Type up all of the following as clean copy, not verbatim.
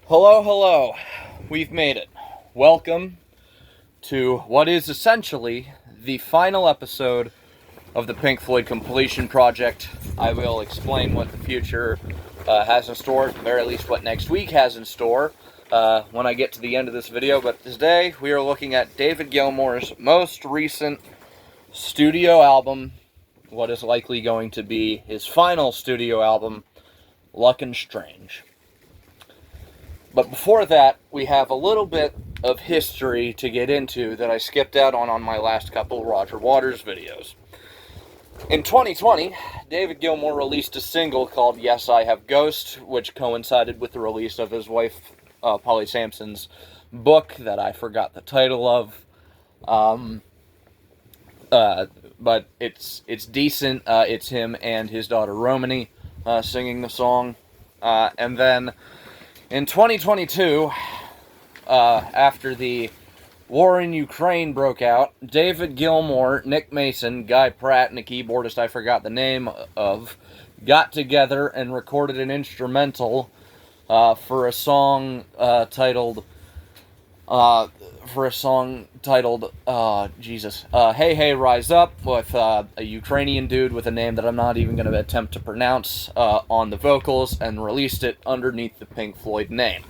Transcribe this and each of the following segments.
Hello, hello. We've made it. Welcome to what is essentially the final episode of the Pink Floyd completion project. I will explain what the future has in store, at the very least what next week has in store when I get to the end of this video. But today we are looking at David Gilmour's most recent studio album, what is likely going to be his final studio album, Luckin' Strange. But before that, we have a little bit of history to get into that I skipped out on my last couple Roger Waters videos. In 2020, David Gilmour released a single called Yes, I Have Ghost, which coincided with the release of his wife, Polly Sampson's book that I forgot the title of. But it's decent. It's him and his daughter Romany singing the song. And then in 2022, after the war in Ukraine broke out, David Gilmour, Nick Mason, Guy Pratt, and a keyboardist I forgot the name of, got together and recorded an instrumental for a song titled Hey Hey Rise Up, with a Ukrainian dude with a name that I'm not even going to attempt to pronounce on the vocals, and released it underneath the Pink Floyd name.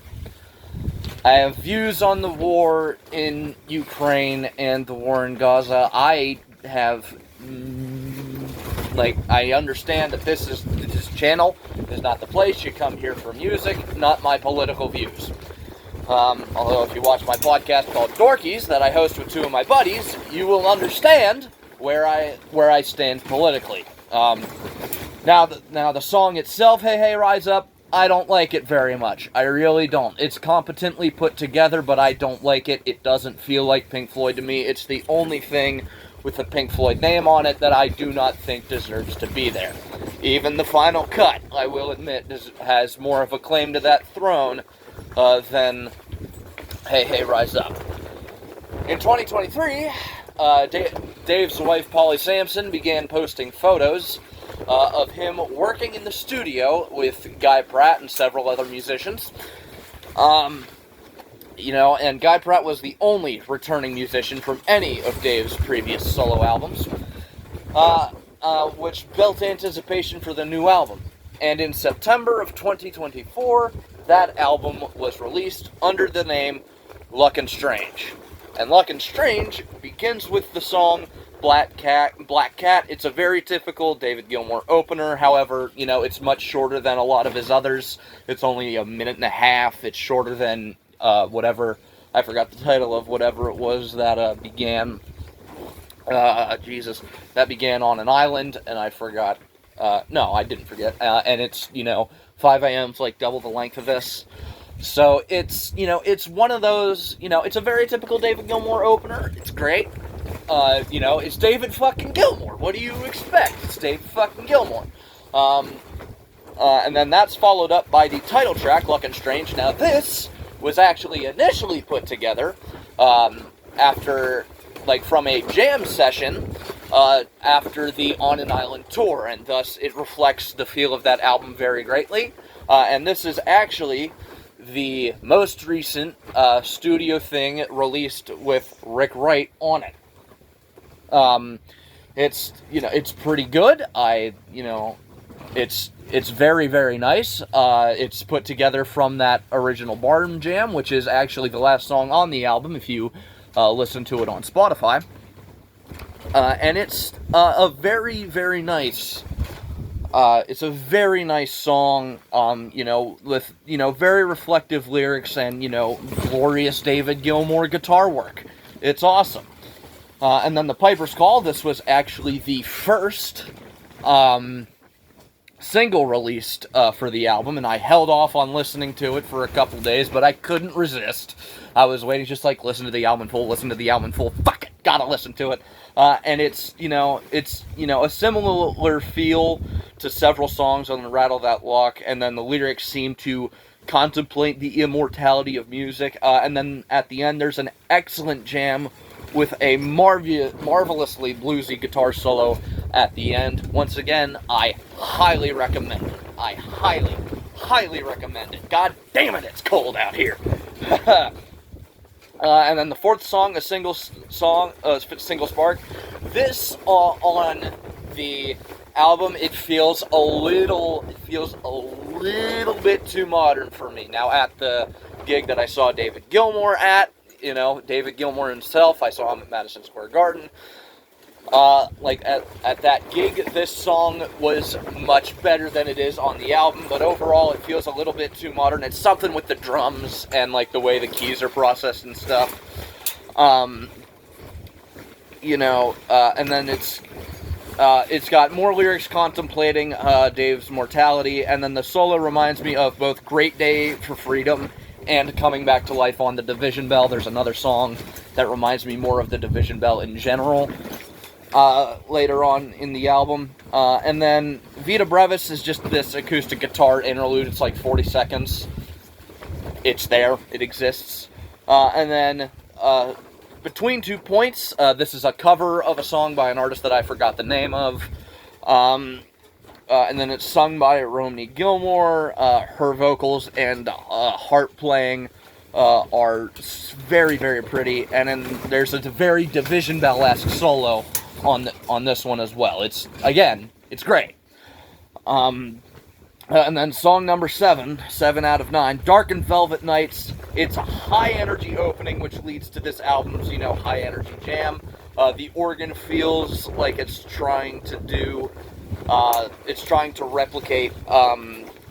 I have views on the war in Ukraine and the war in Gaza. I have, I understand that this channel is not the place. You come here for music, not my political views. Although if you watch my podcast called Dorkies that I host with two of my buddies, you will understand where I stand politically. Now the song itself, Hey Hey Rise Up, I don't like it very much. I really don't. It's competently put together, but I don't like it. It doesn't feel like Pink Floyd to me. It's the only thing with the Pink Floyd name on it that I do not think deserves to be there. Even the final cut, I will admit, has more of a claim to that throne than Hey Hey Rise Up. In 2023, Dave's wife Polly Sampson began posting photos of him working in the studio with Guy Pratt and several other musicians. And Guy Pratt was the only returning musician from any of Dave's previous solo albums, which built anticipation for the new album. And in September of 2024, that album was released under the name Luckin' Strange. And Luckin' Strange begins with the song Black Cat. It's a very typical David Gilmour opener. However, it's much shorter than a lot of his others. It's only a minute and a half. It's shorter than whatever, I forgot the title of whatever it was that began, that began on an island, and I forgot. No, I didn't forget. And it's, 5 a.m. is like double the length of this. So it's, it's one of those, it's a very typical David Gilmour opener. It's great. It's David fucking Gilmour. What do you expect? It's David fucking Gilmour. And then that's followed up by the title track, Luckin' Strange. Now this was actually initially put together after, from a jam session after the On an Island tour, and thus it reflects the feel of that album very greatly. And this is actually the most recent studio thing released with Rick Wright on it. It's pretty good. It's very, very nice. It's put together from that original Barnum Jam, which is actually the last song on the album, if you listen to it on Spotify. And it's a very, very nice, it's a very nice song, with, very reflective lyrics and, glorious David Gilmour guitar work. It's awesome. And then the Piper's Call, this was actually the first single released for the album, and I held off on listening to it for a couple days, but I couldn't resist. I was waiting, just listen to the album in full, fuck it, gotta listen to it. And it's a similar feel to several songs on the Rattle That Lock, and then the lyrics seem to contemplate the immortality of music, and then at the end there's an excellent jam with a marvelously bluesy guitar solo at the end. Once again, I highly recommend it. I highly, highly recommend it. God damn it, it's cold out here. And then the fourth song, a single spark. This on the album, it feels a little bit too modern for me. Now, at the gig that I saw David Gilmour at, David Gilmour himself, I saw him at Madison Square Garden. At that gig, this song was much better than it is on the album, but overall it feels a little bit too modern. It's something with the drums and like the way the keys are processed and stuff. And then it's got more lyrics contemplating Dave's mortality, and then the solo reminds me of both Great Day for Freedom and Coming Back to Life on the Division Bell. There's another song that reminds me more of the Division Bell in general. Later on in the album. And then Vita Brevis is just this acoustic guitar interlude. It's like 40 seconds. It's there. It exists. And then Between 2 Points, this is a cover of a song by an artist that I forgot the name of. And then it's sung by Romney Gilmour. Her vocals and harp playing are very, very pretty. And then there's a very Division Bell-esque solo on this one as well. It's great. And then song number 7 out of 9, Dark and Velvet Nights. It's a high energy opening, which leads to this album's, high energy jam. The organ feels like it's trying to replicate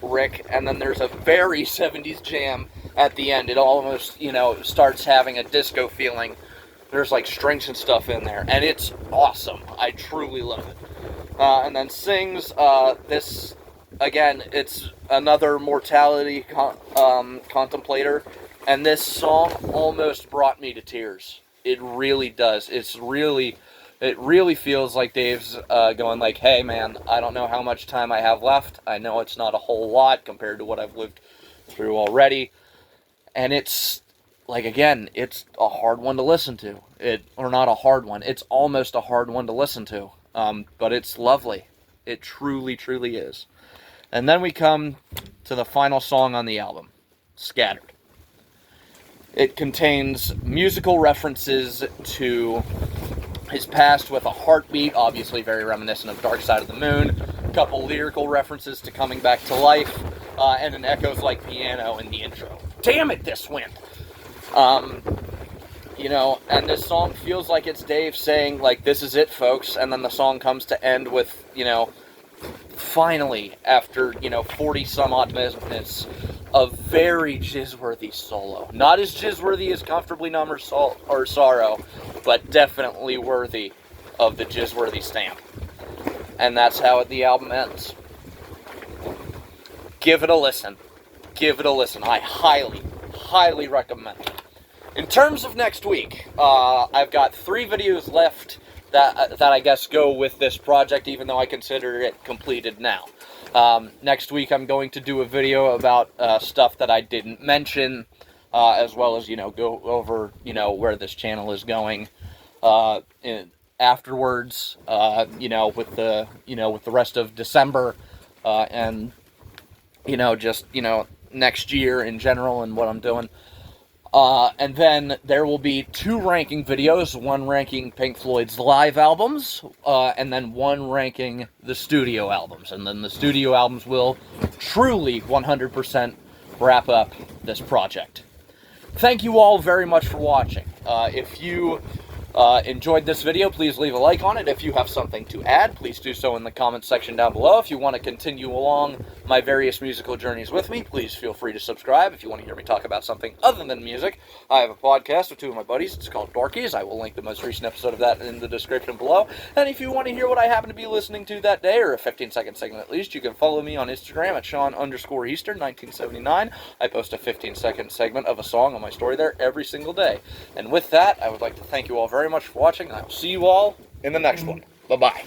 Rick, and then there's a very 70s jam at the end. It almost, starts having a disco feeling. There's like strings and stuff in there, and it's awesome. I truly love it. And then sings this again. It's another mortality contemplator, and this song almost brought me to tears. It really does. It really feels like Dave's going like, "Hey man, I don't know how much time I have left. I know it's not a whole lot compared to what I've lived through already," and it's. It's a hard one to listen to. Or not a hard one. It's almost a hard one to listen to. But it's lovely. It truly, truly is. And then we come to the final song on the album, Scattered. It contains musical references to his past with a heartbeat, obviously very reminiscent of Dark Side of the Moon, a couple lyrical references to Coming Back to Life, and an Echoes Like Piano in the intro. Damn it, this wind! And this song feels like it's Dave saying, like, this is it, folks, and then the song comes to end with, finally, after, 40-some-odd minutes, a very jizz-worthy solo. Not as jizz-worthy as Comfortably Numb or Sorrow, but definitely worthy of the jizz-worthy stamp. And that's how the album ends. Give it a listen. Give it a listen. I highly recommend it. In terms of next week, I've got 3 videos left that I guess go with this project, even though I consider it completed now. Next week I'm going to do a video about stuff that I didn't mention, as well as, go over, where this channel is going afterwards, with the rest of December, and, next year in general and what I'm doing. And then there will be 2 ranking videos, one ranking Pink Floyd's live albums, and then one ranking the studio albums. And then the studio albums will truly 100% wrap up this project. Thank you all very much for watching. If you enjoyed this video, please leave a like on it. If you have something to add, please do so in the comments section down below. If you want to continue along my various musical journeys with me, please feel free to subscribe. If you want to hear me talk about something other than music, I have a podcast with 2 of my buddies. It's called Dorkies. I will link the most recent episode of that in the description below. And if you want to hear what I happen to be listening to that day, or a 15-second segment at least, you can follow me on Instagram at Sean_Eastern1979. I post a 15-second segment of a song on my story there every single day. And with that, I would like to thank you all very much for watching, and I will see you all in the next one. Bye-bye.